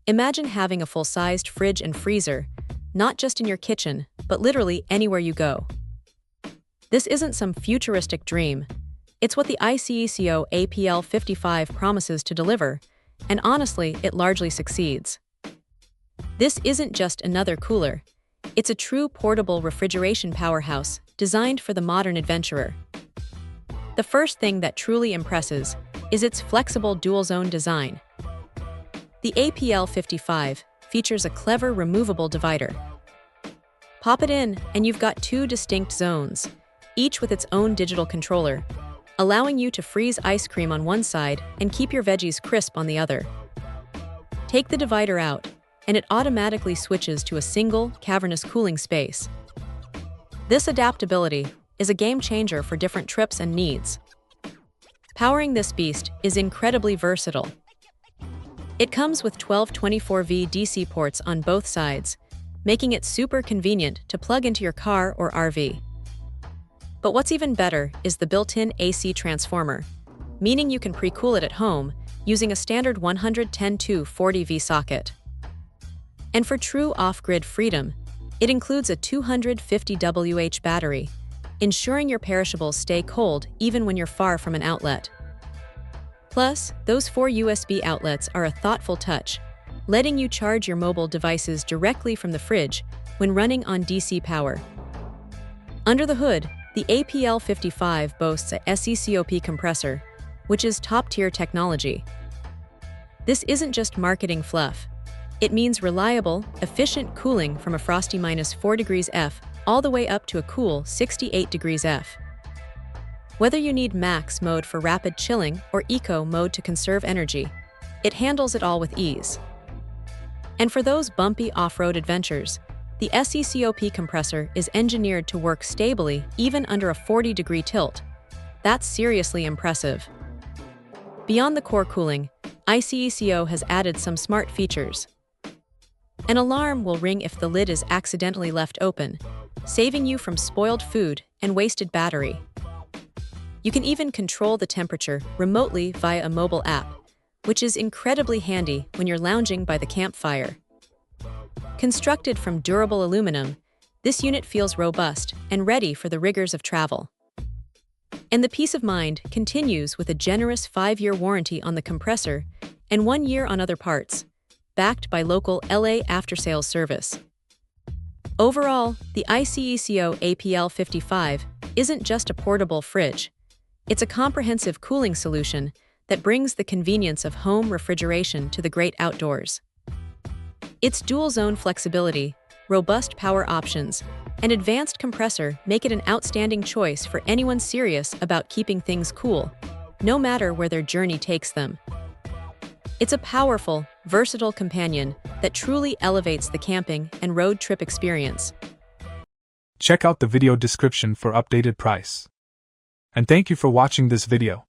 Imagine having a full-sized fridge and freezer, not just in your kitchen, but literally anywhere you go. This isn't some futuristic dream. It's what the ICECO APL55 promises to deliver, and honestly, it largely succeeds. This isn't just another cooler. It's a true portable refrigeration powerhouse designed for the modern adventurer. The first thing that truly impresses is its flexible dual-zone design. The APL55 features a clever removable divider. Pop it in, and you've got two distinct zones, each with its own digital controller, allowing you to freeze ice cream on one side and keep your veggies crisp on the other. Take the divider out, and it automatically switches to a single, cavernous cooling space. This adaptability is a game changer for different trips and needs. Powering this beast is incredibly versatile. It comes with 12 24V DC ports on both sides, making it super convenient to plug into your car or RV. But what's even better is the built-in AC transformer, meaning you can pre-cool it at home using a standard 110-40V socket. And for true off-grid freedom, it includes a 250 Wh battery, ensuring your perishables stay cold even when you're far from an outlet. Plus, those 4 USB outlets are a thoughtful touch, letting you charge your mobile devices directly from the fridge when running on DC power. Under the hood, the APL55 boasts a SECOP compressor, which is top-tier technology. This isn't just marketing fluff. It means reliable, efficient cooling from a frosty -4°F all the way up to a cool 68°F. Whether you need max mode for rapid chilling or eco mode to conserve energy, it handles it all with ease. And for those bumpy off-road adventures, the SECOP compressor is engineered to work stably even under a 40-degree tilt. That's seriously impressive. Beyond the core cooling, ICECO has added some smart features. An alarm will ring if the lid is accidentally left open, saving you from spoiled food and wasted battery. You can even control the temperature remotely via a mobile app, which is incredibly handy when you're lounging by the campfire. Constructed from durable aluminum, this unit feels robust and ready for the rigors of travel. And the peace of mind continues with a generous 5-year warranty on the compressor and 1 year on other parts, backed by local LA after-sales service. Overall, the ICECO APL55 isn't just a portable fridge. It's a comprehensive cooling solution that brings the convenience of home refrigeration to the great outdoors. Its dual-zone flexibility, robust power options, and advanced compressor make it an outstanding choice for anyone serious about keeping things cool, no matter where their journey takes them. It's a powerful, versatile companion that truly elevates the camping and road trip experience. Check out the video description for updated price. And thank you for watching this video.